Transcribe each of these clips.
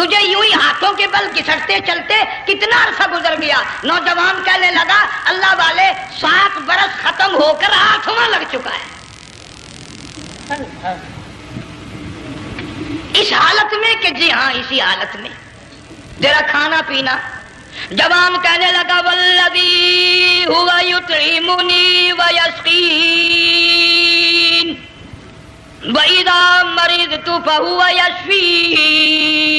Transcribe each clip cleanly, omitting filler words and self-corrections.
تجھے یوں ہی ہاتھوں کے بل گھسٹتے چلتے کتنا عرصہ گزر گیا. نوجوان کہنے لگا اللہ والے 7 برس ختم ہو کر 8واں لگ چکا ہے. اس حالت میں کہ جی ہاں اسی حالت میں تیرا کھانا پینا. جوان کہنے لگا والذی ہوا یطعمنی ویسقین وَإِذَا مَرِضْتُ فَهُوَ يَشْفِينِ.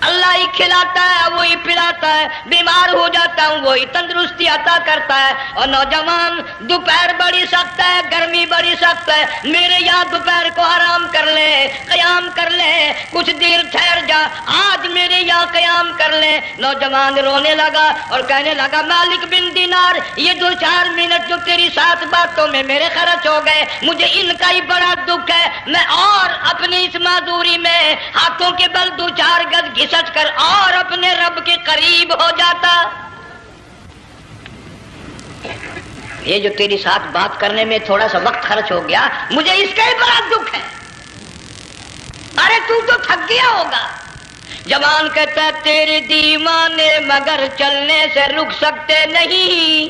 اللہ ہی کھلاتا ہے وہی پلاتا ہے، بیمار ہو جاتا ہوں وہی تندرستی عطا کرتا ہے. اور نوجوان دوپہر بڑی سخت ہے، گرمی بڑی سخت ہے، میرے یہاں دوپہر کو آرام کر لے، قیام کر لے، کچھ دیر ٹھہر جا، آج میرے یہاں قیام کر لے. نوجوان رونے لگا اور کہنے لگا مالک بن دینار، یہ 2-4 منٹ جو تیری 7 باتوں میں میرے خرچ ہو گئے، مجھے ان کا ہی بڑا دکھ ہے. میں اور اپنی اس معذوری میں ہاتھوں کے بل 2-4 گز گھسٹ کر اور اپنے رب کے قریب ہو جاتا. یہ جو تیری ساتھ بات کرنے میں تھوڑا سا وقت خرچ ہو گیا، مجھے اس کا ہی بڑا دکھ ہے. ارے تو تھک گیا ہوگا. جوان کہتا ہے تیرے دیوانے مگر چلنے سے رک سکتے نہیں،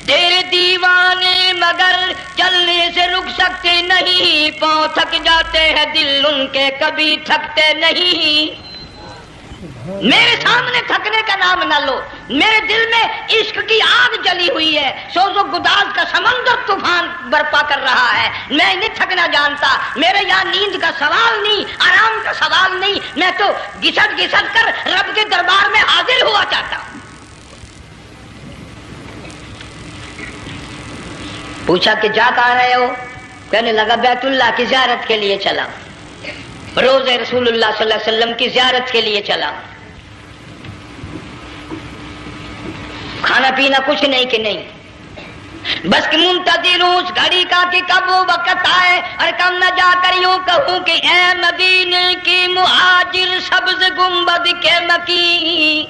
تیرے دیوانے مگر چلنے سے رک سکتے نہیں، پاؤں تھک جاتے ہیں دل ان کے کبھی تھکتے نہیں. میرے سامنے تھکنے کا نام نہ لو، میرے دل میں عشق کی آگ جلی ہوئی ہے، سوز و گداز کا سمندر طوفان برپا کر رہا ہے. میں نہیں تھکنا جانتا، میرے یہاں نیند کا سوال نہیں، آرام کا سوال نہیں، میں تو گھسٹ گھسٹ کر رب کے دربار میں حاضر ہوا چاہتا ہوں. پوچھا کہ جا کہاں رہے ہو؟ کہنے لگا بیت اللہ کی زیارت کے لیے چلا، روز رسول اللہ صلی اللہ علیہ وسلم کی زیارت کے لیے چلا. کھانا پینا کچھ نہیں کہ نہیں، بس کہ منتظر ہوں اس گھڑی کا کہ کب وہ وقت آئے اور کم نہ جا کر یوں کہوں کہ اے مدینے کی مہاجر سبز گنبد کے مکی،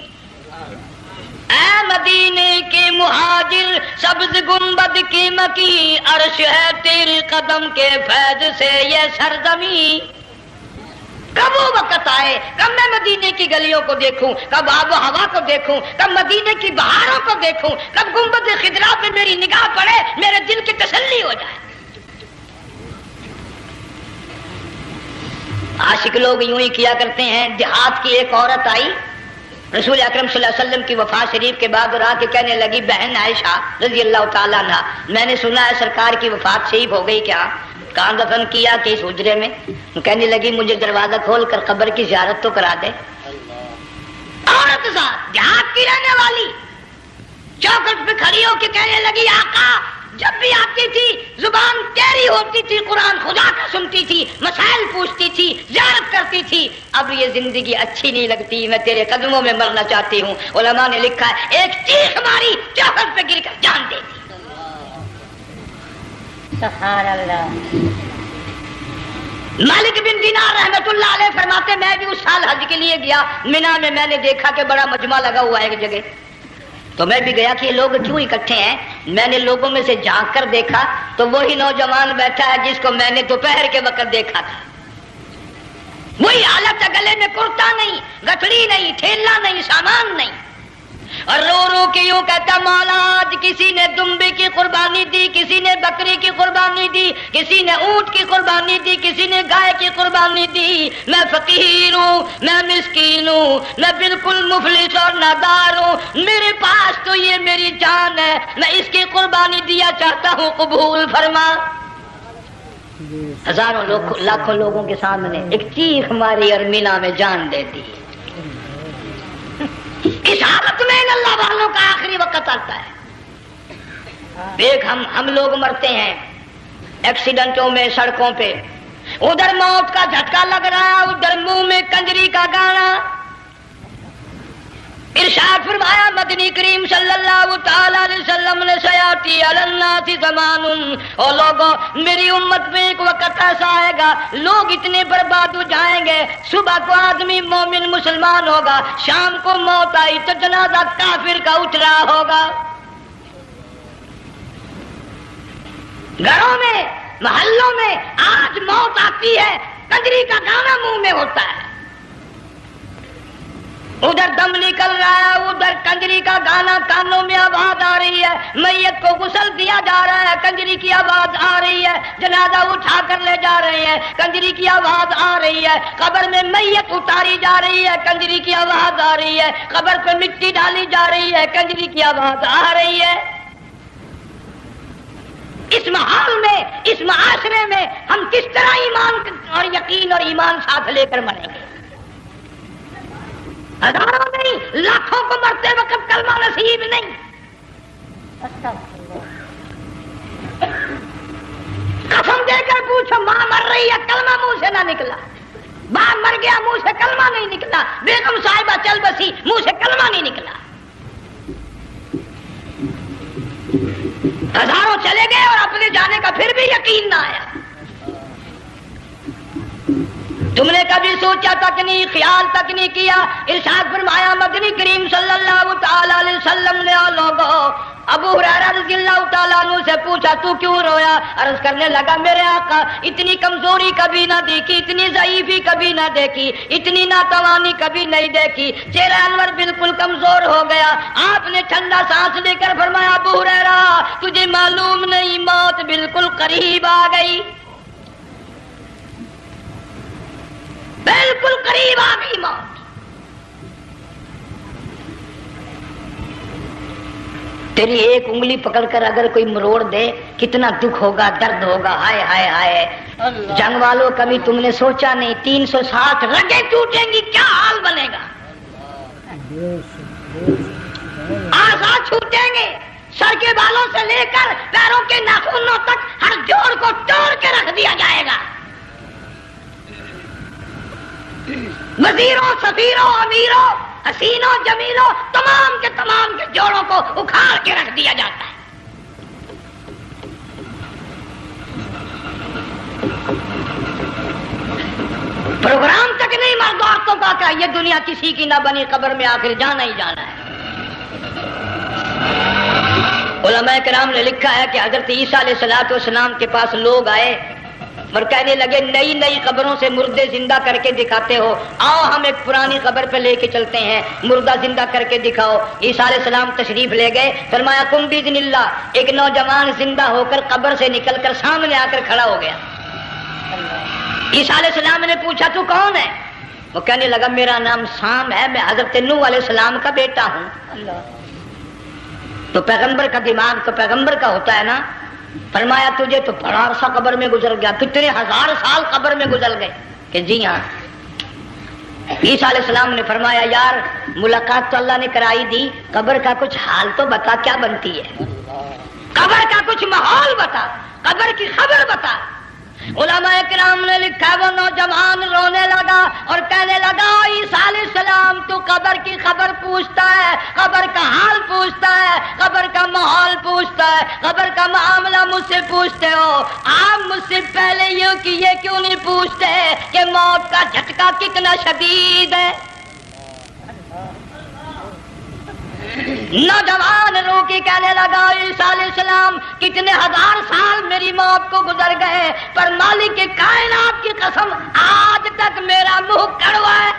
اے مدینے کے مہاجر سبز گنبد کی مکی، عرش ہے تیرے قدم کے فیض سے یہ سرزمین. کب وہ وقت آئے، کب میں مدینے کی گلیوں کو دیکھوں، کب آب و ہوا کو دیکھوں، کب مدینے کی بہاروں کو دیکھوں، کب گنبد خضرا پہ میری نگاہ پڑے، میرے دل کی تسلی ہو جائے. عاشق لوگ یوں ہی کیا کرتے ہیں. دیہات کی ایک عورت آئی رسول اکرم صلی اللہ علیہ وسلم کی وفات شریف کے بعد اور آ کے کہنے لگی بہن عائشہ رضی اللہ تعالیٰ عنہا، میں نے سنا ہے سرکار کی وفات شریف ہو گئی، کیا کہاں دفن کیا کہ اس حجرے میں؟ کہنے لگی مجھے دروازہ کھول کر قبر کی زیارت تو کرا دے. عورت ساتھ دیہات کی رہنے والی چوکھٹ پہ کھڑی ہو کے کہنے لگی آقا جب بھی آتی تھی زبان تیری ہوتی تھی، قرآن خدا کا سنتی تھی، مسائل پوچھتی تھی، زیارت کرتی تھی، اب یہ زندگی اچھی نہیں لگتی، میں تیرے قدموں میں مرنا چاہتی ہوں. علماء نے لکھا ہے ایک چیخ ماری چوکھٹ پہ گر کر جان دے دی. سبحان اللہ. مالک بن دینار رحمت اللہ علیہ فرماتے میں بھی اس سال حج کے لیے گیا، مینا میں میں نے دیکھا کہ بڑا مجمع لگا ہوا ہے ایک جگہ، تو میں بھی گیا کہ یہ لوگ کیوں اکٹھے ہیں. میں نے لوگوں میں سے جھانک کر دیکھا تو وہی نوجوان بیٹھا ہے جس کو میں نے دوپہر کے وقت دیکھا تھا. وہی حالت ہے، گلے میں کرتا نہیں، گٹھڑی نہیں، تھیلا نہیں، سامان نہیں، اور رو رو کے یوں کہتا مولا آج کسی نے دمبے کی قربانی دی، کسی نے بکری کی قربانی دی، کسی نے اونٹ کی قربانی دی، کسی نے گائے کی قربانی دی. میں فقیر ہوں، میں مسکین ہوں، میں بالکل مفلس اور نادار ہوں، میرے پاس تو یہ میری جان ہے، میں اس کی قربانی دیا چاہتا ہوں، قبول فرما. ہزاروں لاکھوں لوگوں کے سامنے ایک چیخ ماری اور مینا میں جان دے دی. اس حالت میں اللہ والوں کا آخری وقت آتا ہے. دیکھ ہم لوگ مرتے ہیں ایکسیڈنٹوں میں، سڑکوں پہ، ادھر موت کا جھٹکا لگ رہا، ادھر منہ میں کنجری کا گانا. ارشاد فرمایا مدنی کریم صلی اللہ تعالی علیہ وسلم نے سیاتی علی الناس زمان، اور لوگوں میری امت میں ایک وقت ایسا آئے گا لوگ اتنے برباد ہو جائیں گے، صبح کو آدمی مومن مسلمان ہوگا، شام کو موت آئی تو جنازہ کافر کا اٹھ رہا ہوگا. گھروں میں، محلوں میں آج موت آتی ہے کنجری کا گانا منہ میں ہوتا ہے، ادھر دم نکل رہا ہے، ادھر کنجری کا گانا کانوں میں آواز آ رہی ہے، میت کو غسل دیا جا رہا ہے، کنجری کی آواز آ رہی ہے، جنازہ اٹھا کر لے جا رہے ہیں، کنجری کی آواز آ رہی ہے، قبر میں میت اتاری جا رہی ہے، کنجری کی آواز آ رہی ہے، قبر پہ مٹی ڈالی جا رہی ہے، کنجری کی آواز آ رہی ہے۔ اس ماحول میں، اس معاشرے میں ہم کس طرح ایمان اور یقین اور ایمان ساتھ لے کر مریں گے؟ ہزاروں نہیں، لاکھوں کو مرتے وقت کلمہ نصیب نہیں۔ قسم دے کر پوچھو، ماں مر رہی ہے، کلمہ منہ سے نہ نکلا، باپ مر گیا، منہ سے کلمہ نہیں نکلا، بیگم صاحبہ چل بسی، منہ سے کلمہ نہیں نکلا۔ ہزاروں چلے گئے اور اپنے جانے کا پھر بھی یقین نہ آیا۔ تم نے کبھی سوچا تک نہیں، خیال تک نہیں کیا؟ ارشاد فرمایا مدنی کریم صلی اللہ تعالی علیہ وسلم نے، اور لوگوں، ابو ہریرہ رضی اللہ تعالیٰ عنہ سے پوچھا تو کیوں رویا؟ عرض کرنے لگا میرے آقا اتنی کمزوری کبھی نہ دیکھی، اتنی ضعیفی کبھی نہ دیکھی، اتنی ناتوانی کبھی نہیں دیکھی، چہرہ انور بالکل کمزور ہو گیا۔ آپ نے ٹھنڈا سانس لے کر فرمایا ابو ہریرہ تجھے معلوم نہیں موت بالکل قریب آ گئی، بالکل قریب آ گئی موت۔ تیری ایک انگلی پکڑ کر اگر کوئی مروڑ دے کتنا دکھ ہوگا، درد ہوگا، ہائے ہائے ہائے۔ جنگ والوں کبھی تم نے سوچا نہیں 360 رگیں ٹوٹیں گی کیا حال بنے گا، اعضاء چھوٹیں گے، سر کے بالوں سے لے کر پیروں کے ناخنوں تک ہر جوڑ کو توڑ کے رکھ دیا جائے گا، وزیروں، سفیروں، امیروں، حسینوں، جمیلوں، تمام کے جوڑوں کو اکھاڑ کے رکھ دیا جاتا ہے۔ پروگرام تک نہیں مرد عورتوں کا کہ یہ دنیا کسی کی نہ بنی، قبر میں آخر جانا ہی جانا ہے۔ علماء کرام نے لکھا ہے کہ حضرت عیسیٰ علیہ السلام کے پاس لوگ آئے اور کہنے لگے نئی نئی قبروں سے مردے زندہ کر کے دکھاتے ہو، آؤ ہم ایک پرانی قبر پہ لے کے چلتے ہیں، مردہ زندہ کر کے دکھاؤ۔ عیسیٰ علیہ السلام تشریف لے گئے، فرمایا کم باذن اللہ، ایک نوجوان زندہ ہو کر قبر سے نکل کر سامنے آ کر کھڑا ہو گیا۔ عیسیٰ علیہ السلام نے پوچھا تو کون ہے؟ وہ کہنے لگا میرا نام سام ہے، میں حضرت نوح علیہ السلام کا بیٹا ہوں۔ تو پیغمبر کا دماغ تو پیغمبر کا ہوتا ہے نا۔ فرمایا تجھے تو بڑا عرصہ قبر میں گزر گیا، کتنے ہزار سال قبر میں گزر گئے؟ کہ جی ہاں۔ عیسیٰ علیہ السلام نے فرمایا یار ملاقات تو اللہ نے کرائی دی، قبر کا کچھ حال تو بتا کیا بنتی ہے، قبر کا کچھ ماحول بتا، قبر کی خبر بتا۔ علماء کرام نے لکھا وہ نوجوان رونے لگا اور کہنے لگا عیسیٰ علیہ السلام تو قبر کی خبر پوچھتا ہے، قبر کا حال پوچھتا ہے، قبر کا ماحول پوچھتا ہے، قبر کا معاملہ مجھ سے پوچھتے ہو، آپ مجھ سے پہلے یہ کیوں نہیں پوچھتے کہ موت کا جھٹکا کتنا شدید ہے؟ نوجوان رو کے کہنے لگا عیسیٰ علیہ السلام کتنے ہزار سال میری موت کو گزر گئے، پر مالک کے کائنات کی قسم آج تک میرا منہ کڑوا ہے۔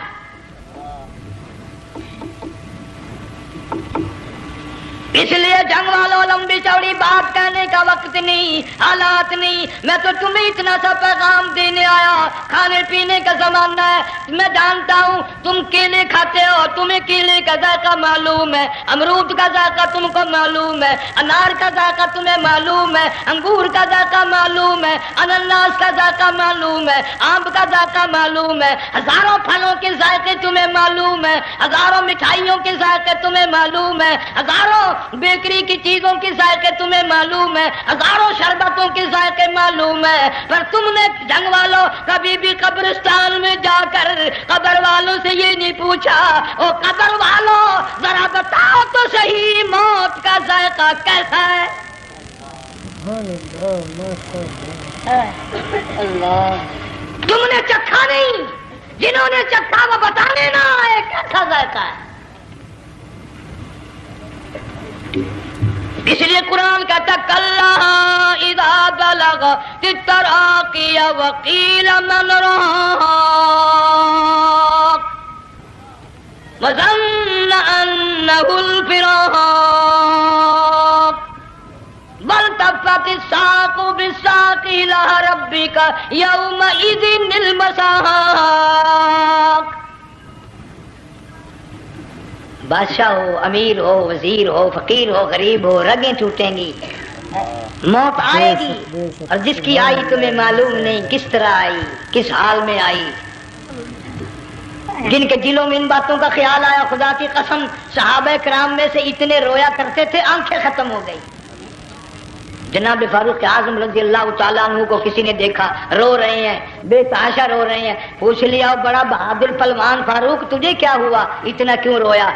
اس لیے جنگ والوں لمبی چوڑی بات کہنے کا وقت نہیں، حالات نہیں، میں تو تمہیں اتنا سا پیغام دینے آیا، کھانے پینے کا زمانہ ہے، میں جانتا ہوں تم کیلے کھاتے ہو، تمہیں کیلے کا ذائقہ معلوم ہے، امرود کا ذائقہ تم کو معلوم ہے، انار کا ذائقہ تمہیں معلوم ہے، انگور کا ذائقہ معلوم ہے، انناس کا ذائقہ معلوم ہے، آم کا ذائقہ معلوم ہے، ہزاروں پھلوں کے ذائقے تمہیں معلوم ہے، ہزاروں مٹھائیوں کے ذائقے تمہیں معلوم ہے، ہزاروں بیکری کی چیزوں کے ذائقے تمہیں معلوم ہے، ہزاروں شربتوں کے ذائقے معلوم ہے، پر تم نے جنگ والوں کبھی بھی قبرستان میں جا کر قبر والوں سے یہ نہیں پوچھا او قبر والوں ذرا بتاؤ تو صحیح موت کا ذائقہ کیسا ہے؟ تم نے چکھا نہیں، جنہوں نے چکھا وہ بتانے نہ آئے کیسا ذائقہ ہے۔ اس لیے قرآن کہتا کلا اذا بلغت التراقی وقیل من راق وظن انه الفراق والتفت الساق بالساق الى ربك يومئذ المساق. بادشاہ ہو، امیر ہو، وزیر ہو، فقیر ہو، غریب ہو، رگیں ٹوٹیں گی، موت آئے گی، اور جس کی آئی تمہیں معلوم نہیں کس طرح آئی، کس حال میں آئی. جن کے دلوں میں ان باتوں کا خیال آیا، خدا کی قسم صحابہ کرام میں سے اتنے رویا کرتے تھے آنکھیں ختم ہو گئی. جناب فاروق اعظم رضی اللہ تعالیٰ عنہ کو کسی نے دیکھا رو رہے ہیں، بے تحاشا رو رہے ہیں، پوچھ لیا بڑا بہادر پہلوان فاروق تجھے کیا ہوا، اتنا کیوں رویا؟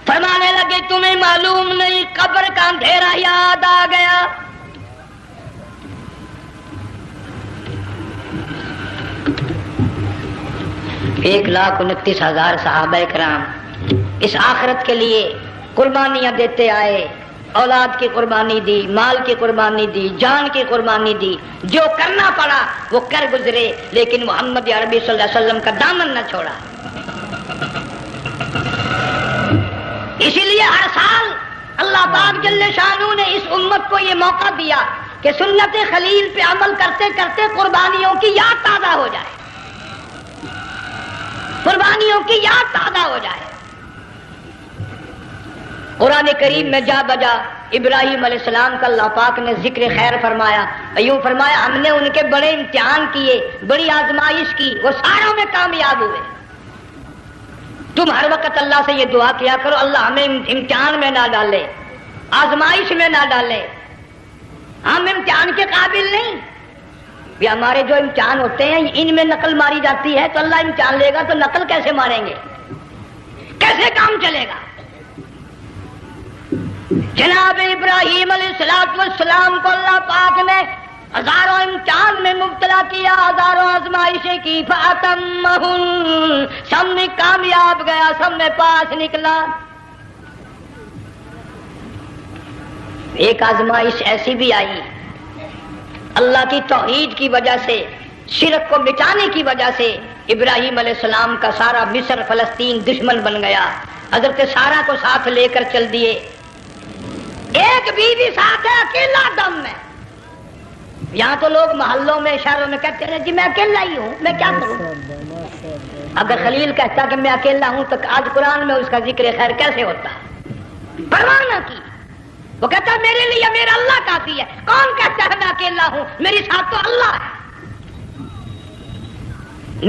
فرمانے لگے تمہیں معلوم نہیں قبر کا اندھیرا یاد آ گیا. 1,29,000 صحابہ کرام اس آخرت کے لیے قربانیاں دیتے آئے، اولاد کی قربانی دی، مال کی قربانی دی، جان کی قربانی دی، جو کرنا پڑا وہ کر گزرے، لیکن محمد عربی صلی اللہ علیہ وسلم کا دامن نہ چھوڑا. اسی لیے ہر سال اللہ پاک جل شانہ نے اس امت کو یہ موقع دیا کہ سنت خلیل پہ عمل کرتے کرتے قربانیوں کی یاد تازہ ہو جائے، قربانیوں کی یاد تازہ ہو جائے. قرآن کریم میں جا بجا ابراہیم علیہ السلام کا اللہ پاک نے ذکر خیر فرمایا، یوں فرمایا ہم نے ان کے بڑے امتحان کیے، بڑی آزمائش کی، وہ ساروں میں کامیاب ہوئے. تم ہر وقت اللہ سے یہ دعا کیا کرو اللہ ہمیں امتحان میں نہ ڈالے، آزمائش میں نہ ڈالے، ہم امتحان کے قابل نہیں. یہ ہمارے جو امتحان ہوتے ہیں ان میں نقل ماری جاتی ہے، تو اللہ امتحان لے گا تو نقل کیسے ماریں گے، کیسے کام چلے گا؟ جناب ابراہیم علیہ السلام کو اللہ پاک نے ہزاروں امتحان میں مبتلا کیا، ہزاروں آزمائشیں کی، فَأَتَمَّهُنْ سب میں کامیاب گیا، سب میں پاس نکلا. ایک آزمائش ایسی بھی آئی اللہ کی توحید کی وجہ سے، شرک کو مٹانے کی وجہ سے ابراہیم علیہ السلام کا سارا مصر فلسطین دشمن بن گیا. حضرت سارہ کو ساتھ لے کر چل دیے، ایک بیوی ساتھ ہے اکیلا دم میں. یہاں تو لوگ محلوں میں شہروں میں کہتے ہیں جی میں اکیلا ہی ہوں، میں کیا کروں. اگر خلیل کہتا کہ میں اکیلا ہوں تو آج قرآن میں اس کا ذکر خیر کیسے ہوتا؟ پرواہ نہ کی، وہ کہتا میرے لیے میرا اللہ کافی ہے. کون کہتا ہے میں اکیلا ہوں، میری ساتھ تو اللہ ہے.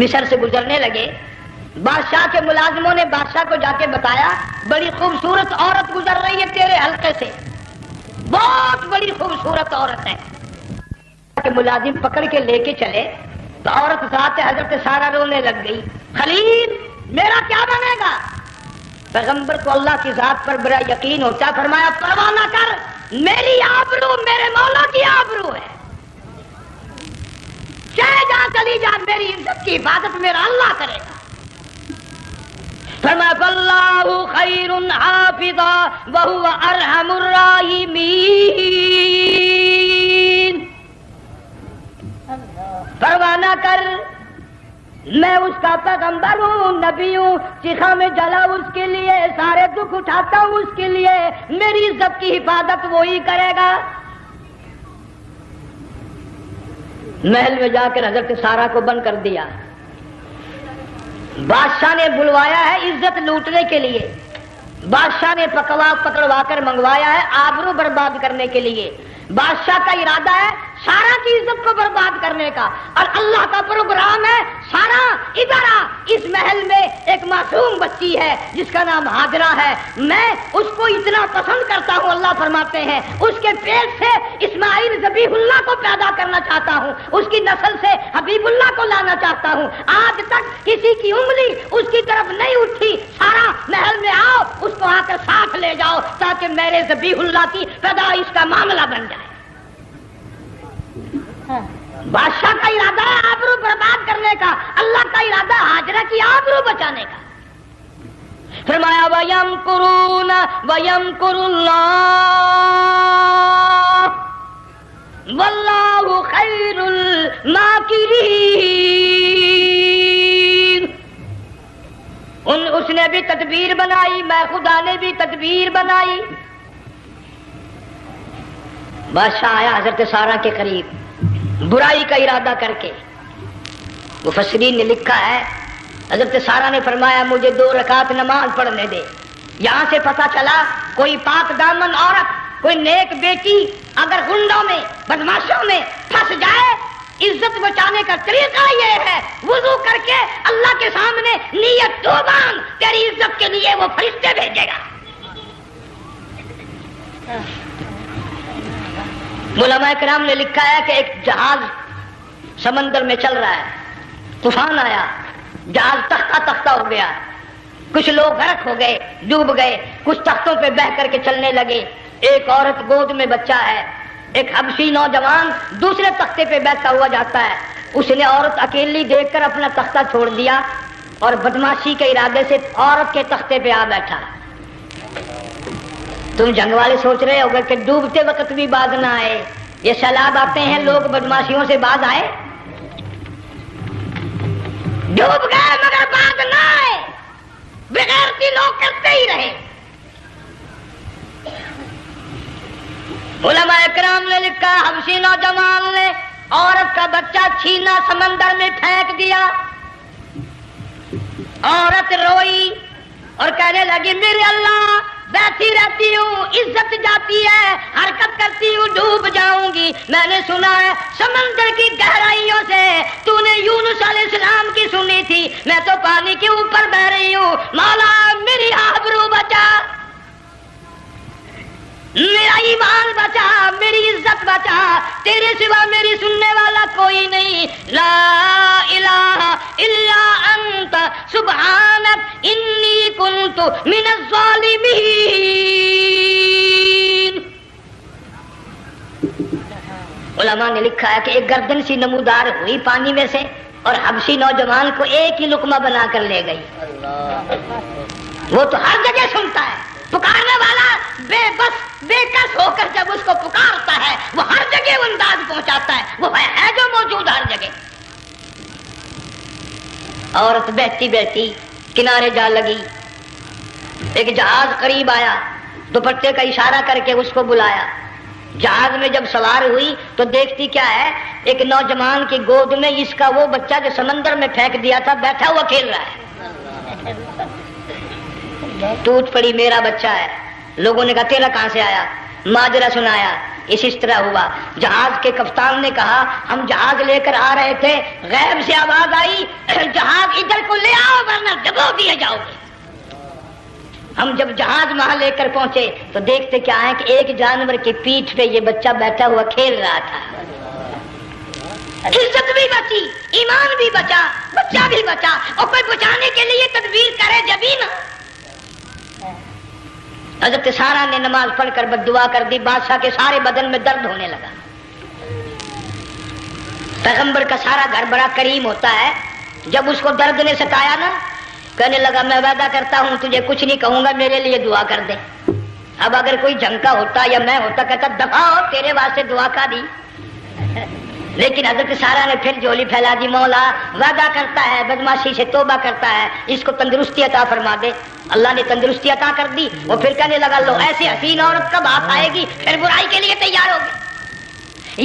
مصر سے گزرنے لگے، بادشاہ کے ملازموں نے بادشاہ کو جا کے بتایا بڑی خوبصورت عورت گزر رہی ہے تیرے حلقے سے، بہت بڑی خوبصورت عورت ہے. کہ ملازم پکڑ کے لے کے چلے تو عورت ذات حضرت سارہ رونے لگ گئی. خلیل میرا کیا بنے گا؟ پیغمبر کو اللہ کی ذات پر بڑا یقین ہوتا، فرمایا پرواہ نہ کر، میری آبرو میرے مولا کی آبرو ہے، چاہے جہاں چلی جا میری عزت کی حفاظت میرا اللہ کرے گا. فرمایا فاللہ خیر حافظا وہو ارحم الراحمین. پرواہ نہ کر، میں اس کا پیغمبر ہوں، نبی ہوں، چیخا میں جلا اس کے لیے، سارے دکھ اٹھاتا ہوں اس کے لیے، میری عزت کی حفاظت وہی کرے گا. محل میں جا کر حضرت سارہ کو بند کر دیا. بادشاہ نے بلوایا ہے عزت لوٹنے کے لیے، بادشاہ نے پکڑوا کر منگوایا ہے آبرو برباد کرنے کے لیے. بادشاہ کا ارادہ ہے سارا کی عزت کو برباد کرنے کا، اور اللہ کا پروگرام ہے سارا ادھر آ، اس محل میں ایک معصوم بچی ہے جس کا نام ہاجرہ ہے، میں اس کو اتنا پسند کرتا ہوں، اللہ فرماتے ہیں اس کے پیٹ سے اسماعیل ذبیح اللہ کو پیدا کرنا چاہتا ہوں، اس کی نسل سے حبیب اللہ کو لانا چاہتا ہوں. آج تک کسی کی انگلی اس کی طرف نہیں اٹھی. سارا محل میں آؤ، اس کو آ کر ساتھ لے جاؤ تاکہ میرے ذبیح اللہ کی پیدائش کا معاملہ بن جائے. بادشاہ کا ارادہ ہے آبرو برباد کرنے کا، اللہ کا ارادہ ہاجرہ کی آبرو بچانے کا. فرمایا وَيَمْكُرُونَ وَيَمْكُرُ اللَّهُ وَاللَّهُ خَيْرُ الْمَاكِرِينَ۔ اس نے بھی تدبیر بنائی، میں خدا نے بھی تدبیر بنائی۔ بادشاہ آیا حضرت سارہ کے قریب برائی کا ارادہ کر کے۔ مفسرین نے لکھا ہے حضرت سارہ نے فرمایا مجھے 2 رکعت نماز پڑھنے دے۔ یہاں سے پتہ چلا کوئی پاک دامن عورت، کوئی نیک بیٹی اگر گنڈوں میں بدماشوں میں پھنس جائے، عزت بچانے کا طریقہ یہ ہے وضو کر کے اللہ کے سامنے نیت تو باندھ، تیری عزت کے لیے وہ فرشتے بھیجے گا۔ علماء کرام نے لکھا ہے کہ ایک جہاز سمندر میں چل رہا ہے، طوفان آیا، جہاز تختہ تختہ ہو گیا، کچھ لوگ غرق ہو گئے، ڈوب گئے، کچھ تختوں پہ بہ کر کے چلنے لگے۔ ایک عورت گود میں بچہ ہے، ایک حبشی نوجوان دوسرے تختے پہ بیٹھا ہوا جاتا ہے۔ اس نے عورت اکیلی دیکھ کر اپنا تختہ چھوڑ دیا اور بدماشی کے ارادے سے عورت کے تختے پہ آ بیٹھا۔ تم جنگ والے سوچ رہے ہوگے کہ ڈوبتے وقت بھی باز نہ آئے، یہ سیلاب آتے ہیں لوگ بدماشیوں سے باز آئے؟ ڈوب گئے مگر باز نہ آئے، بغیرتی لوگ کرتے ہی رہے۔ علماء کرام نے لکھا حبشی نوجوان نے عورت کا بچہ چھینا سمندر میں پھینک دیا۔ عورت روئی اور کہنے لگی میرے اللہ بیٹھی رہتی ہوں، عزت جاتی ہے، حرکت کرتی ہوں، ڈوب جاؤں گی۔ میں نے سنا ہے سمندر کی گہرائیوں سے تو نے یونس علیہ السلام کی سنی تھی، میں تو پانی کے اوپر بہ رہی ہوں، مولا میری آبرو بچا، میرا ایمان بچا، میری عزت بچا، تیرے سوا میری سننے والا کوئی نہیں۔ لا الہ الا انت سبحانک انی کنت من الظالمین۔ علماء نے لکھا ہے کہ ایک گردن سی نمودار ہوئی پانی میں سے اور حبشی نوجوان کو ایک ہی لقمہ بنا کر لے گئی۔ وہ تو ہر جگہ سنتا ہے، پکارنے والا بے بس بے کس ہو کر جب اس کو پکارتا ہے وہ ہر جگہ وہ انداز پہنچاتا ہے، وہ ہے جو موجود ہر جگہ۔ عورت بہتی بہتی کنارے جا لگی، ایک جہاز قریب آیا، دوپٹے کا اشارہ کر کے اس کو بلایا۔ جہاز میں جب سوار ہوئی تو دیکھتی کیا ہے، ایک نوجوان کی گود میں اس کا وہ بچہ جو سمندر میں پھینک دیا تھا بیٹھا ہوا کھیل رہا ہے۔ ٹوٹ پڑی میرا بچہ ہے۔ لوگوں نے کہا تیرا کہاں سے آیا؟ ماجرا سنایا، اس طرح ہوا۔ جہاز کے کپتان نے کہا ہم جہاز لے کر آ رہے تھے، غیب سے آواز آئی جہاز ادھر کو لے آؤ ورنہ ڈبو دیے جاؤ گے۔ ہم جب جہاز وہاں لے کر پہنچے تو دیکھتے کیا ہے کہ ایک جانور کی پیٹھ پہ یہ بچہ بیٹھا ہوا کھیل رہا تھا۔ عزت بھی بچی، ایمان بھی بچا، بچہ بھی بچا، اور کوئی بچانے کے لیے تدبیر کرے جبھی نا۔ حضرت سارہ نے نماز پڑھ کر بد دعا کر دی، بادشاہ کے سارے بدن میں درد ہونے لگا۔ پیغمبر کا سارا گھر بڑا کریم ہوتا ہے، جب اس کو درد نے ستایا نا کہنے لگا میں وعدہ کرتا ہوں تجھے کچھ نہیں کہوں گا، میرے لیے دعا کر دے۔ اب اگر کوئی جھنکا ہوتا یا میں ہوتا کہتا دفع ہو تیرے واسطے دعا کا دی، لیکن حضرت سارہ نے پھر جھولی پھیلا دی، مولا وعدہ کرتا ہے بدماشی سے توبہ کرتا ہے، اس کو تندرستی عطا فرما دے۔ اللہ نے تندرستی عطا کر دی۔ وہ پھر کہنے لگا لو ایسی حسین عورت کب ہاتھ آئے گی، پھر برائی کے لیے تیار ہوگی۔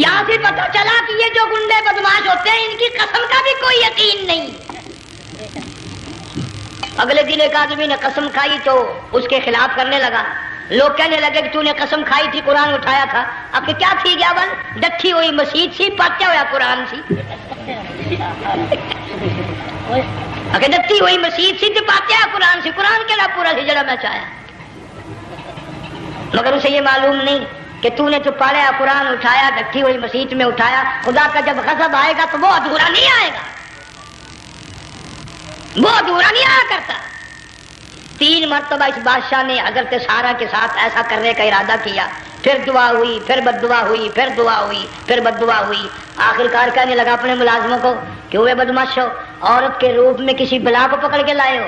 یہاں سے پتہ چلا کہ یہ جو گنڈے بدماش ہوتے ہیں ان کی قسم کا بھی کوئی یقین نہیں۔ اگلے دن ایک آدمی نے قسم کھائی تو اس کے خلاف کرنے لگا۔ لوگ کہنے لگے کہ تو نے قسم کھائی تھی، قرآن اٹھایا تھا، اب کہ کیا تھی گیا بل ڈٹھی ہوئی مسجد سی، پاٹیا ہوا قرآن سی، اگر ڈٹھی ہوئی مسجد سی تو پاٹیا قرآن سی، قرآن کے نا پورا سی جڑا میں چاہیا، مگر اسے یہ معلوم نہیں کہ تو نے تو پڑھا قرآن اٹھایا، ڈٹھی ہوئی مسجد میں اٹھایا، خدا کا جب غضب آئے گا تو وہ ادھورا نہیں آئے گا، وہ ادھورا نہیں آیا کرتا۔ 3 مرتبہ اس بادشاہ نے حضرت سارہ کے ساتھ ایسا کرنے کا ارادہ کیا، پھر دعا ہوئی، پھر بد دعا ہوئی، پھر دعا ہوئی، پھر بد دعا ہوئی۔ آخر کار کہنے لگا اپنے ملازموں کو کہ ہوئے بدماش ہو، عورت کے روپ میں کسی بلا کو پکڑ کے لائے ہو،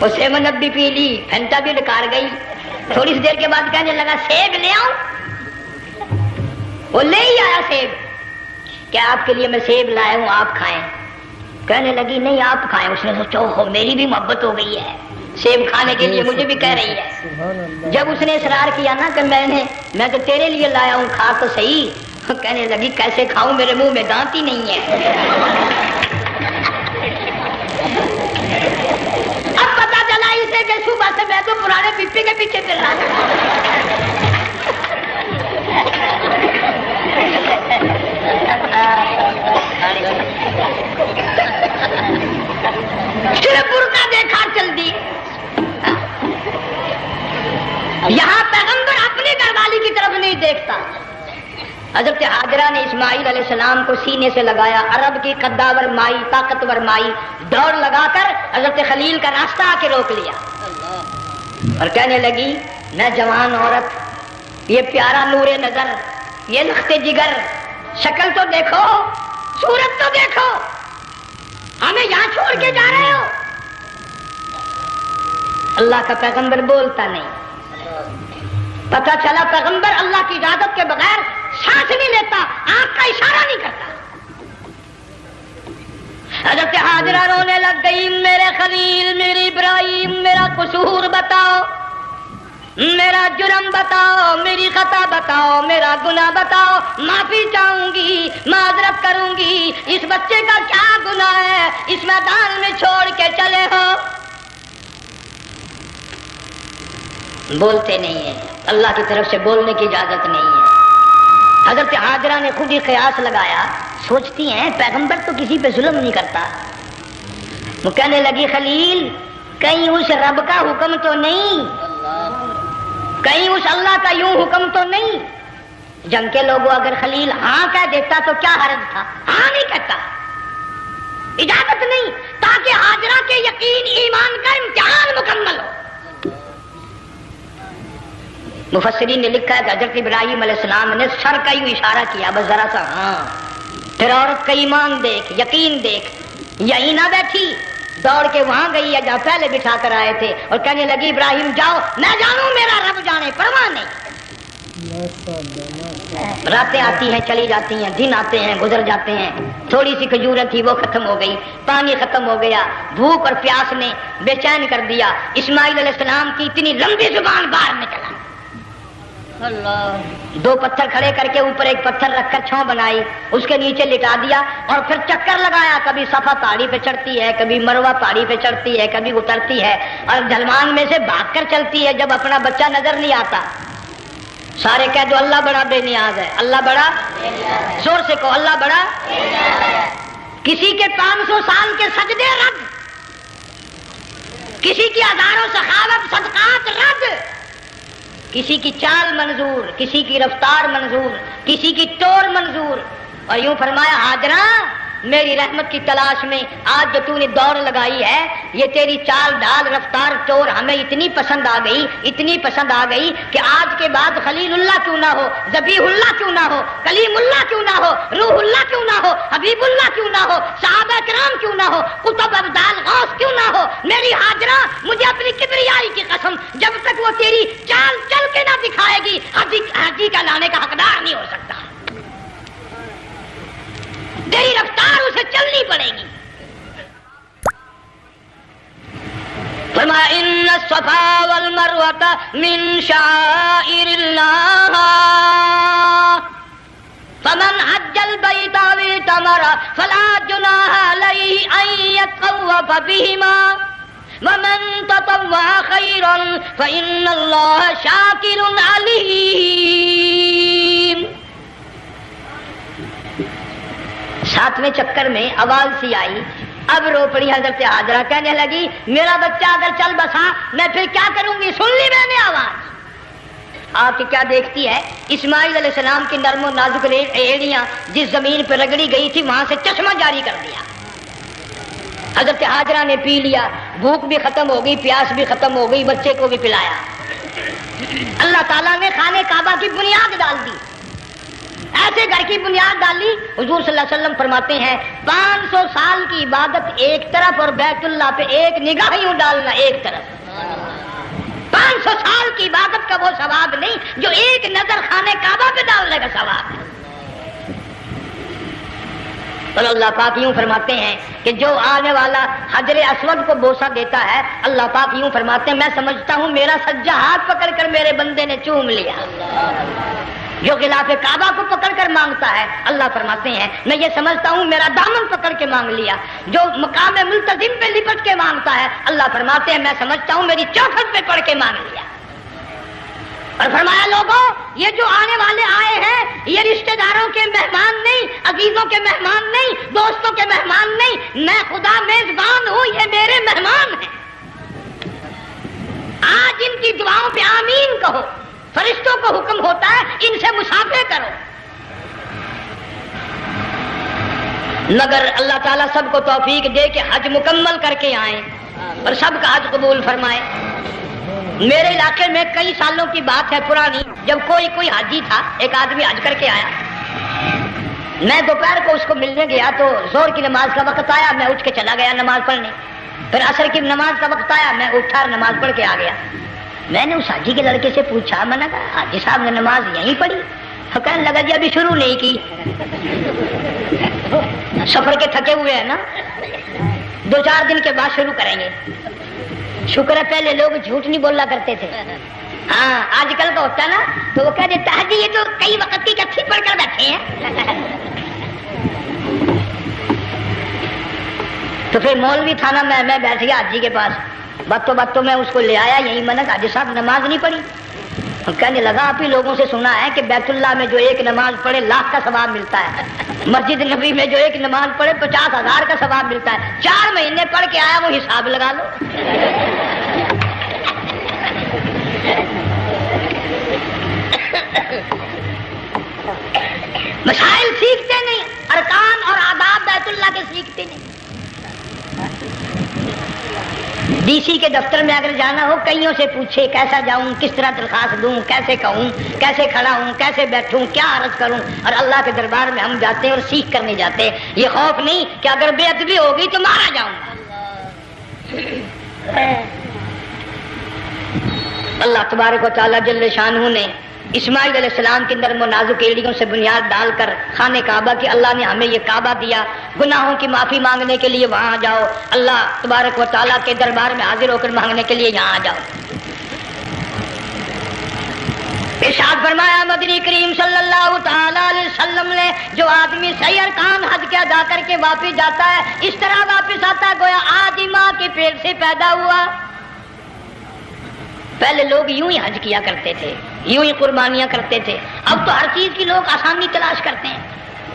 وہ سیون اب بھی پی لی، پھنٹا بھی ڈکار گئی. تھوڑی سی دیر کے بعد کہنے لگا سیب لے آؤں. وہ لے ہی آیا سیب. کیا آپ کے لیے میں سیب لایا ہوں، آپ کھائیں. کہنے لگی نہیں آپ کھائیں. اس نے سوچا ہو میری بھی محبت ہو گئی ہے، سیب کھانے کے لیے مجھے بھی کہہ رہی ہے. جب اس نے اصرار کیا نا کہ میں تو تیرے لیے لایا ہوں، کھا تو صحیح. کہنے لگی کیسے کھاؤں، میرے منہ میں دانت ہی نہیں ہے. اب پتا چلا اسے کہ صبح سے میں تو پرانے پپی کے پیچھے پھر رہا ہوں. صرف برقع دیکھا چل دی. یہاں پیغمبر اپنی گھر والی کی طرف نہیں دیکھتا. حضرت حاجرہ نے اسماعیل علیہ السلام کو سینے سے لگایا. عرب کی قداور مائی، طاقتور مائی، دوڑ لگا کر حضرت خلیل کا راستہ آ کے روک لیا اور کہنے لگی میں جوان عورت، یہ پیارا نور نظر، یہ لخت جگر، شکل تو دیکھو، صورت تو دیکھو، ہمیں یہاں چھوڑ کے جا رہے ہو. اللہ کا پیغمبر بولتا نہیں. پتا چلا پیغمبر اللہ کی اجازت کے بغیر سانس نہیں لیتا، آنکھ کا اشارہ نہیں کرتا. حضرت حاجرہ رونے لگ گئی. میرے خلیل، میری ابراہیم، میرا قصور بتاؤ، میرا جرم بتاؤ، میری خطا بتاؤ، میرا گناہ بتاؤ، معافی چاہوں گی، معذرت کروں گی. اس بچے کا کیا گناہ ہے اس میدان میں چھوڑ کے چلے ہو؟ بولتے نہیں ہیں. اللہ کی طرف سے بولنے کی اجازت نہیں ہے. حضرت حاجرہ نے خود ہی قیاس لگایا. سوچتی ہیں پیغمبر تو کسی پہ ظلم نہیں کرتا. وہ کہنے لگی خلیل کہیں اس رب کا حکم تو نہیں، کہیں اس اللہ کا یوں حکم تو نہیں. جنگ کے لوگوں اگر خلیل ہاں کہہ دیتا تو کیا حرج تھا. ہاں نہیں کہتا، اجازت نہیں، تاکہ حاجرہ کے یقین ایمان کا امتحان مکمل ہو. مفسرین نے لکھا ہے کہ حضرت ابراہیم علیہ السلام نے سر کا یوں اشارہ کیا، بس ذرا سا ہاں. پھر عورت کا ایمان دیکھ، یقین دیکھ. یہی نہ بیٹھی، دوڑ کے وہاں گئی ہے جہاں پہلے بٹھا کر آئے تھے اور کہنے لگی ابراہیم جاؤ، میں جانوں میرا رب جانے، پرواہ نہیں. راتیں آتی ہیں چلی جاتی ہیں، دن آتے ہیں گزر جاتے ہیں. تھوڑی سی کھجوریں تھی وہ ختم ہو گئی، پانی ختم ہو گیا، بھوک اور پیاس نے بے چین کر دیا. اسماعیل علیہ السلام کی اتنی لمبی زبان باہر نکلا. دو پتھر کھڑے کر کے اوپر ایک پتھر رکھ کر چھاؤں بنائی، اس کے نیچے لٹا دیا اور پھر چکر لگایا. کبھی صفا پہاڑی پہ چڑھتی ہے، کبھی مروہ پہاڑی پہ چڑھتی ہے، کبھی اترتی ہے اور ڈھلوان میں سے بھاگ کر چلتی ہے. جب اپنا بچہ نظر نہیں آتا سارے کہہ دو اللہ بڑا بے نیاز ہے، اللہ بڑا، زور سے کہو اللہ بڑا. کسی کے 500 سال کے سجدے رد، کسی کی ہزاروں سخاوت صدقات رد، کسی کی چال منظور، کسی کی رفتار منظور، کسی کی ٹور منظور. اور یوں فرمایا حاجرہ میری رحمت کی تلاش میں آج جو تو نے دوڑ لگائی ہے، یہ تیری چال ڈال رفتار ٹور ہمیں اتنی پسند آ گئی، اتنی پسند آ گئی کہ آج کے بعد خلیل اللہ کیوں نہ ہو، ذبیح اللہ کیوں نہ ہو، کلیم اللہ کیوں نہ ہو، روح اللہ کیوں نہ ہو، حبیب اللہ کیوں نہ ہو، صحابہ کرام کیوں نہ ہو، قطب ابدال غوث کیوں نہ ہو. میری حاجرہ مجھے اپنی کبریائی کی قسم جب تک وہ تیری چال چل کے نہ دکھائے گی حاجی کا لانے کا حقدار نہیں ہو سکتا. تیری رفتار اسے چلنی پڑے گی. فرمایا ان الصفا والمروہ من شعائر اللہ فمن حج البیت او اعتمر فلا جناح علیہ ان یطوف بہما ومن تطوع خیرا فإن اللہ شاکر علیم. 7ویں چکر میں آواز سی آئی. اب رو پڑی حضرت حاجرہ، کہنے لگی میرا بچہ اگر چل بسا میں پھر کیا کروں گی. سن لی میں نے آواز. آپ کیا دیکھتی ہے اسماعیل علیہ السلام کی نرم و نازک ایڑیاں جس زمین پہ رگڑی گئی تھی وہاں سے چشمہ جاری کر دیا. حضرت حاجرہ نے پی لیا، بھوک بھی ختم ہو گئی، پیاس بھی ختم ہو گئی، بچے کو بھی پلایا. اللہ تعالیٰ نے خانے کعبہ کی بنیاد ڈال دی. ایسے گھر کی بنیاد ڈالی. حضور صلی اللہ علیہ وسلم فرماتے ہیں 500 سال کی عبادت ایک طرف اور بیت اللہ پہ ایک نگاہ یوں ڈالنا ایک طرف. 500 سال کی عبادت کا وہ ثواب نہیں جو ایک نظر خانے کعبہ پہ ڈالنے کا ثواب ہے. تو اللہ پاک یوں فرماتے ہیں کہ جو آنے والا حجر اسود کو بوسہ دیتا ہے, اللہ پاک یوں فرماتے ہیں میں سمجھتا ہوں میرا سجا ہاتھ پکڑ کر میرے بندے نے چوم لیا. جو غلاف کعبہ کو پکڑ کر مانگتا ہے, اللہ فرماتے ہیں میں یہ سمجھتا ہوں میرا دامن پکڑ کے مانگ لیا. جو مقام ملتزم پہ لپٹ کے مانگتا ہے, اللہ فرماتے ہیں میں سمجھتا ہوں میری چوکھٹ پہ پڑھ کے مانگ لیا. اور فرمایا لوگوں یہ جو آنے والے آئے ہیں یہ رشتہ داروں کے مہمان نہیں, عزیزوں کے مہمان نہیں, دوستوں کے مہمان نہیں, میں خدا میزبان ہوں, یہ میرے مہمان ہیں. آج ان کی دعاؤں پہ آمین کہو. فرشتوں کو حکم ہوتا ہے ان سے مصافحہ کرو. مگر اللہ تعالیٰ سب کو توفیق دے کہ حج مکمل کر کے آئیں اور سب کا حج قبول فرمائے. میرے علاقے میں کئی سالوں کی بات ہے پرانی, جب کوئی حاجی تھا, ایک آدمی حج کر کے آیا. میں دوپہر کو اس کو ملنے گیا تو زور کی نماز کا وقت آیا, میں اٹھ کے چلا گیا نماز پڑھنے. پھر عصر کی نماز کا وقت آیا, میں اٹھا اور نماز پڑھ کے آ گیا. میں نے اس حاجی کے لڑکے سے پوچھا, میں نے کہا حاجی صاحب نے نماز یہیں پڑھی؟ تو کہنے لگا جی ابھی شروع نہیں کی, سفر کے تھکے ہوئے ہیں نا, 2-4 دن کے بعد شروع کریں گے. شکر ہے پہلے لوگ جھوٹ نہیں بولا کرتے تھے. ہاں آج کل کا ہوتا ہے نا تو وہ کہہ دیتا ہے جی یہ تو کئی وقت کی کچھی پڑھ کر بیٹھے ہیں. تو پھر مولوی تھا نا, میں بیٹھ گیا حاجی کے پاس. باتوں میں اس کو لے آیا, یہی میں نے کہا حاجی صاحب نماز نہیں پڑھی. کہنے لگا آپ ہی لوگوں سے سنا ہے کہ بیت اللہ میں جو ایک نماز پڑھے 1,00,000 کا ثواب ملتا ہے, مسجد نبی میں جو ایک نماز پڑھے 50,000 کا ثواب ملتا ہے. 4 مہینے پڑھ کے آیا, وہ حساب لگا لو. مسائل سیکھتے نہیں, ارکان اور آداب بیت اللہ کے سیکھتے نہیں. ڈی سی کے دفتر میں اگر جانا ہو کئیوں سے پوچھے کیسا جاؤں, کس طرح درخواست دوں, کیسے کہوں, کیسے کھڑا ہوں, کیسے بیٹھوں, کیا عرض کروں. اور اللہ کے دربار میں ہم جاتے ہیں اور سیکھ کرنے جاتے ہیں. یہ خوف نہیں کہ اگر بے ادبی ہوگی تو مارا جاؤں گا. اللہ تبارک و تعالیٰ جل شانہ نے اسماعیل علیہ السلام کے نرم و نازک ایڑیوں سے بنیاد ڈال کر خانے کعبہ کی, اللہ نے ہمیں یہ کعبہ دیا. گناہوں کی معافی مانگنے کے لیے وہاں جاؤ, اللہ تبارک و تعالیٰ کے دربار میں حاضر ہو کر مانگنے کے لیے یہاں جاؤ. ارشاد فرمایا مدنی کریم صلی اللہ تعالی علیہ وسلم نے جو آدمی صحیح ارکان حج کے ادا کر کے واپس جاتا ہے اس طرح واپس آتا ہے گویا آج ہی ماں کے پیٹ سے پیدا ہوا. پہلے لوگ یوں ہی حج کیا کرتے تھے, یوں ہی قربانیاں کرتے تھے. اب تو ہر چیز کی لوگ آسانی تلاش کرتے ہیں.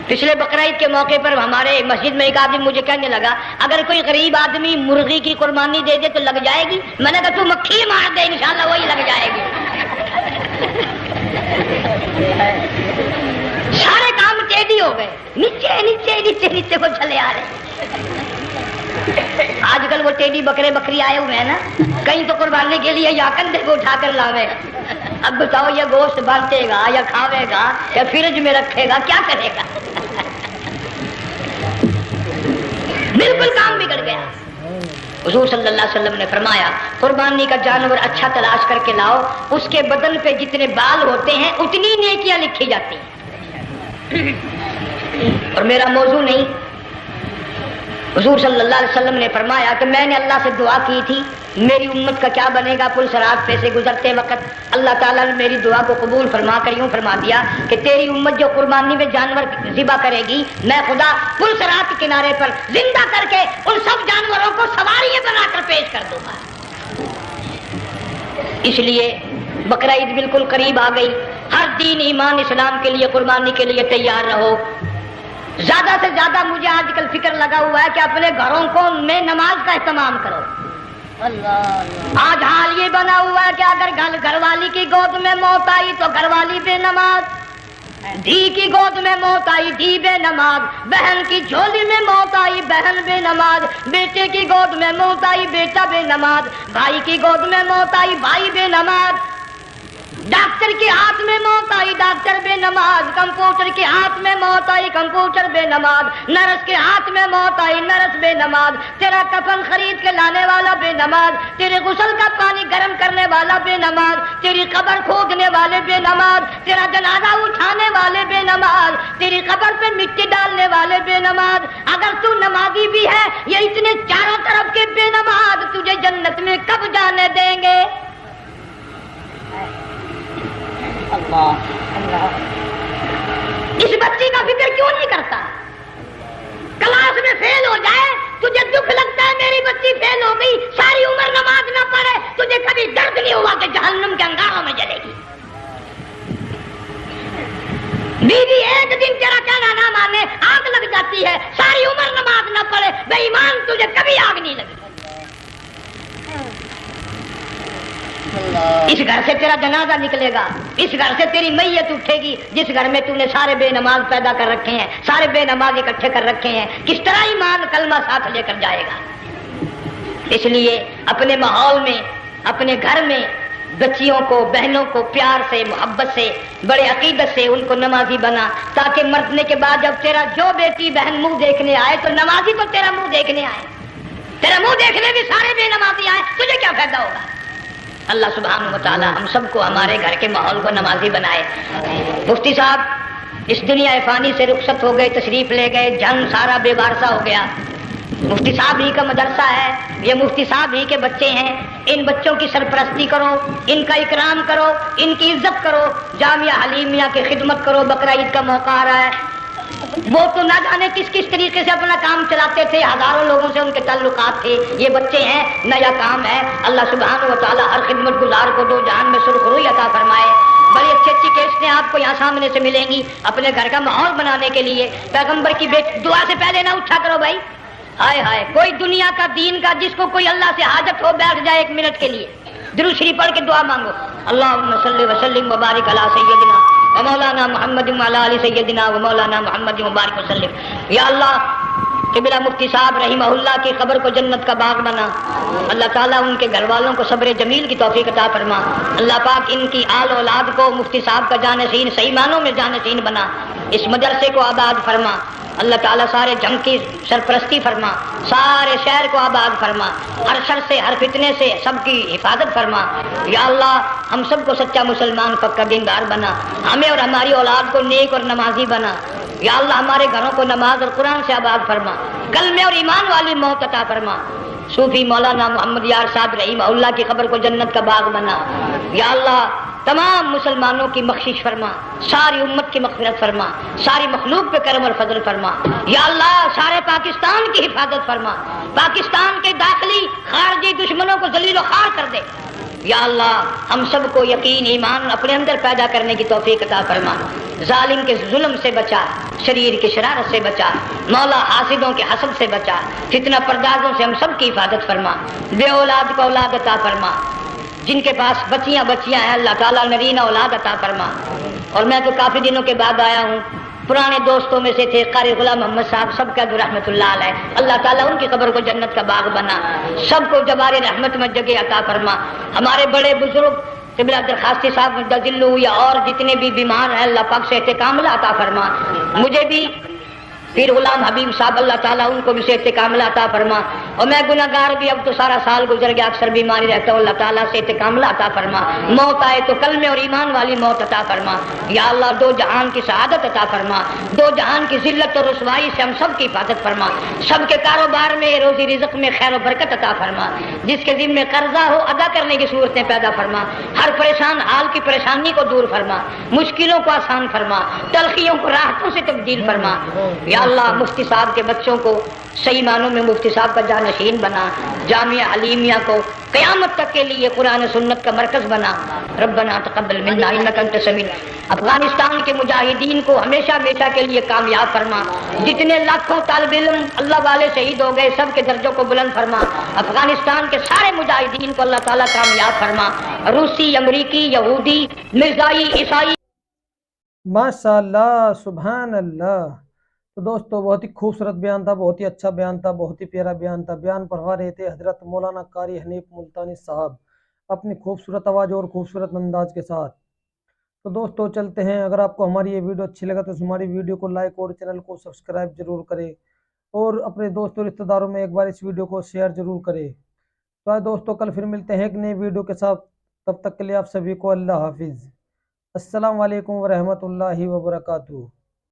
پچھلے بقرعید کے موقع پر ہمارے مسجد میں ایک آدمی مجھے کہنے لگا اگر کوئی غریب آدمی مرغی کی قربانی دے دے تو لگ جائے گی. میں نے کہا تو مکھی مار دے انشاءاللہ وہی لگ جائے گی. سارے کام ٹیڑھی ہو گئے, نیچے نیچے نیچے نیچے کو چلے آ رہے. آج کل وہ ٹیڑھی بکری آئے ہوئے ہیں نا, کہیں تو قربانی کے لیے یا کندھے کو اٹھا کر لاوے. اب بتاؤ یہ گوشت بانٹے گا یا کھاوے گا یا فریج میں رکھے گا, کیا کرے گا؟ بالکل کام بگڑ گیا. حضور صلی اللہ علیہ وسلم نے فرمایا قربانی کا جانور اچھا تلاش کر کے لاؤ, اس کے بدن پہ جتنے بال ہوتے ہیں اتنی نیکیاں لکھی جاتی ہیں. اور میرا موضوع نہیں, حضور صلی اللہ علیہ وسلم نے فرمایا کہ میں نے اللہ سے دعا کی تھی میری امت کا کیا بنے گا. پل صراط پہ سے گزرتے وقت اللہ تعالیٰ نے میری دعا کو قبول فرما کر یوں فرما دیا کہ تیری امت جو قربانی میں جانور ذبح کرے گی میں خدا پل صراط کے کنارے پر زندہ کر کے ان سب جانوروں کو سواریاں بنا کر پیش کر دوں گا. اس لیے بقرعید بالکل قریب آ گئی. ہر دین ایمان اسلام کے لیے قربانی کے لیے تیار رہو. زیادہ سے زیادہ مجھے آج کل فکر لگا ہوا ہے کہ اپنے گھروں کو میں نماز کا اہتمام کرو. آج حال یہ بنا ہوا ہے کہ اگر گھر والی کی گود میں موت آئی تو گھر والی بے نماز, دھی کی گود میں موت آئی دھی بے نماز, بہن کی جھولی میں موت آئی بہن بے نماز, بیٹے کی گود میں موت آئی بیٹا بے نماز, بھائی کی گود میں موت آئی بھائی بے نماز. ڈاکٹر ڈاکٹر کے ہاتھ میں موت آئی، ڈاکٹر بے نماز، کمپیوٹر کے ہاتھ میں موت آئی، کمپیوٹر بے نماز، نرس کے ہاتھ میں موت آئی، نرس بے نماز، تیرا کفن خرید کے لانے والا بے نماز، تیرے غسل کا پانی گرم کرنے والا بے نماز، تیری قبر کھودنے والے بے نماز، تیرا جنازہ اٹھانے والے بے نماز، تیری قبر پہ مٹی ڈالنے والے بے نماز۔ اگر تو نمازی بھی ہے، یہ اتنے چاروں طرف کے بے نماز تجھے جنت میں کب جانے دیں گے؟ اس بچی کا فکر کیوں نہیں کرتا؟ کلاس میں فیل ہو جائے تجھے دکھ لگتا ہے میری بچی فیل ہو گئی، ساری عمر نماز نہ پڑھے تجھے کبھی درد نہیں ہوا کہ جہنم کے انگاروں میں جلے گی؟ بیوی ایک دن تیرا کہنا نہ مانے آگ لگ جاتی ہے، ساری عمر نماز نہ پڑھے بے ایمان تجھے کبھی آگ نہیں لگی۔ اس گھر سے تیرا جنازہ نکلے گا، اس گھر سے تیری میت اٹھے گی جس گھر میں تو نے سارے بے نماز پیدا کر رکھے ہیں، سارے بے نماز اکٹھے کر رکھے ہیں، کس طرح ایمان کلمہ ساتھ لے کر جائے گا؟ اس لیے اپنے ماحول میں، اپنے گھر میں بچیوں کو، بہنوں کو پیار سے، محبت سے، بڑے عقیدت سے ان کو نمازی بنا، تاکہ مرنے کے بعد جب تیرا جو بیٹی بہن منہ دیکھنے آئے تو نمازی تو تیرا منہ دیکھنے آئے، تیرا منہ دیکھنے بھی سارے بے نمازی آئے، تجھے کیا فائدہ ہوگا؟ اللہ سبحانہ و تعالی ہم سب کو ہمارے گھر کے ماحول کو نمازی بنائے۔ مفتی صاحب اس دنیا فانی سے رخصت ہو گئے، تشریف لے گئے، جان سارا بے وارثہ ہو گیا۔ مفتی صاحب ہی کا مدرسہ ہے، یہ مفتی صاحب ہی کے بچے ہیں، ان بچوں کی سرپرستی کرو، ان کا اکرام کرو، ان کی عزت کرو، جامعہ حلیمیہ کی خدمت کرو۔ بقرہ عید کا موقع آ رہا ہے، وہ تو نہ جانے کس کس طریقے سے اپنا کام چلاتے تھے، ہزاروں لوگوں سے ان کے تعلقات تھے، یہ بچے ہیں، نیا کام ہے۔ اللہ سبحانہ و تعالی ہر خدمت گزار کو دو جہان میں سرخ روئی عطا فرمائے۔ بڑی اچھی اچھی کیسٹیں آپ کو یہاں سامنے سے ملیں گی اپنے گھر کا ماحول بنانے کے لیے۔ پیغمبر کی دعا سے پہلے نہ اٹھا کرو بھائی، ہائے ہائے، کوئی دنیا کا دین کا جس کو کوئی اللہ سے حاجت ہو بیٹھ جائے ایک منٹ کے لیے، درود شریف پڑھ کے دعا مانگو، اللہم صلی وسلم وبارک علی سیدنا و مولانا محمد وعلی آل سیدنا و مولانا محمد مبارک وسلم۔ یا اللہ قبلہ مفتی صاحب رحمہ اللہ کی قبر کو جنت کا باغ بنا، اللہ تعالیٰ ان کے گھر والوں کو صبر جمیل کی توفیق عطا فرما، اللہ پاک ان کی آل اولاد کو مفتی صاحب کا جانشین صحیح معنوں میں جانشین بنا، اس مدرسے کو آباد فرما، اللہ تعالیٰ سارے جنگ کی سرپرستی فرما، سارے شہر کو آباد فرما، ہر شر سے ہر فتنے سے سب کی حفاظت فرما۔ یا اللہ ہم سب کو سچا مسلمان پکا دیندار بنا، ہمیں اور ہماری اولاد کو نیک اور نمازی بنا۔ یا اللہ ہمارے گھروں کو نماز اور قرآن سے آباد فرما، کلمے اور ایمان والی موت عطا فرما۔ صوفی مولانا محمد یار صاحب رحمہ اللہ کی قبر کو جنت کا باغ بنا۔ یا اللہ تمام مسلمانوں کی بخشش فرما، ساری امت کی مغفرت فرما، ساری مخلوق پہ کرم اور فضل فرما۔ یا اللہ سارے پاکستان کی حفاظت فرما، پاکستان کے داخلی خارجی دشمنوں کو ذلیل و خوار کر دے۔ یا اللہ ہم سب کو یقین ایمان اپنے اندر پیدا کرنے کی توفیق عطا فرما، ظالم کے ظلم سے بچا، شریر کی شرارت سے بچا، مولا حاسدوں کے حسد سے بچا، فتنہ پردازوں سے ہم سب کی حفاظت فرما، بے اولاد کو اولاد عطا فرما، جن کے پاس بچیاں ہیں اللہ تعالیٰ نرینہ اولاد عطا فرما۔ اور میں تو کافی دنوں کے بعد آیا ہوں، پرانے دوستوں میں سے تھے قاری غلام محمد صاحب، سب کا رحمت اللہ علیہ، اللہ تعالیٰ ان کی قبر کو جنت کا باغ بنا، سب کو جبار رحمت میں جگہ عطا فرما۔ ہمارے بڑے بزرگ قبلہ درخواستی صاحب مدذلو یا اور جتنے بھی بیمار ہیں اللہ پاک صحت کاملہ عطا فرما۔ مجھے بھی پیر غلام حبیب صاحب اللہ تعالیٰ ان کو بھی صحت کاملہ عطا فرما، اور میں گناہگار بھی اب تو سارا سال گزر گیا، اکثر بیماری رہتا ہوں، اللہ تعالیٰ صحت کاملہ عطا فرما، موت آئے تو کلمے اور ایمان والی موت عطا فرما۔ یا اللہ دو جہان کی سعادت عطا فرما، دو جہان کی ذلت اور رسوائی سے ہم سب کی حفاظت فرما، سب کے کاروبار میں روزی رزق میں خیر و برکت عطا فرما، جس کے ذمہ قرضہ ہو ادا کرنے کی صورتیں پیدا فرما، ہر پریشان حال کی پریشانی کو دور فرما، مشکلوں کو آسان فرما، تلخیوں کو راحتوں سے تبدیل فرما۔ یا اللہ مفتی صاحب کے بچوں کو صحیح معنوں میں مفتی صاحب کا جانشین بنا، جامعہ حلیمیہ کو قیامت تک کے لیے قرآن سنت کا مرکز بنا۔ ربنا تقبل منا انک انت السمیع۔ افغانستان کے مجاہدین کو ہمیشہ ہمیشہ کے لیے کامیاب فرما، جتنے لاکھوں طالب علم اللہ والے شہید ہو گئے سب کے درجوں کو بلند فرما، افغانستان کے سارے مجاہدین کو اللہ تعالیٰ کامیاب فرما، روسی، امریکی، یہودی، مرزائی، عیسائی۔ ماشاء اللہ، سبحان اللہ۔ تو دوستو بہت ہی خوبصورت بیان تھا، بہت ہی اچھا بیان تھا، بہت ہی پیارا بیان تھا۔ بیان پڑھوا رہے تھے حضرت مولانا قاری حنیف ملتانی صاحب اپنی خوبصورت آواز اور خوبصورت انداز کے ساتھ۔ تو دوستوں چلتے ہیں. اگر آپ کو ہماری یہ ویڈیو اچھی لگا تو ہماری ویڈیو کو لائک اور چینل کو سبسکرائب ضرور کریں اور اپنے دوستوں رشتہ داروں میں ایک بار اس ویڈیو کو شیئر ضرور کریں. تو دوستوں کل پھر ملتے ہیں ایک نئی ویڈیو کے ساتھ. تب تک کے لیے آپ سبھی کو اللہ حافظ. السلام علیکم ورحمۃ اللہ وبرکاتہ.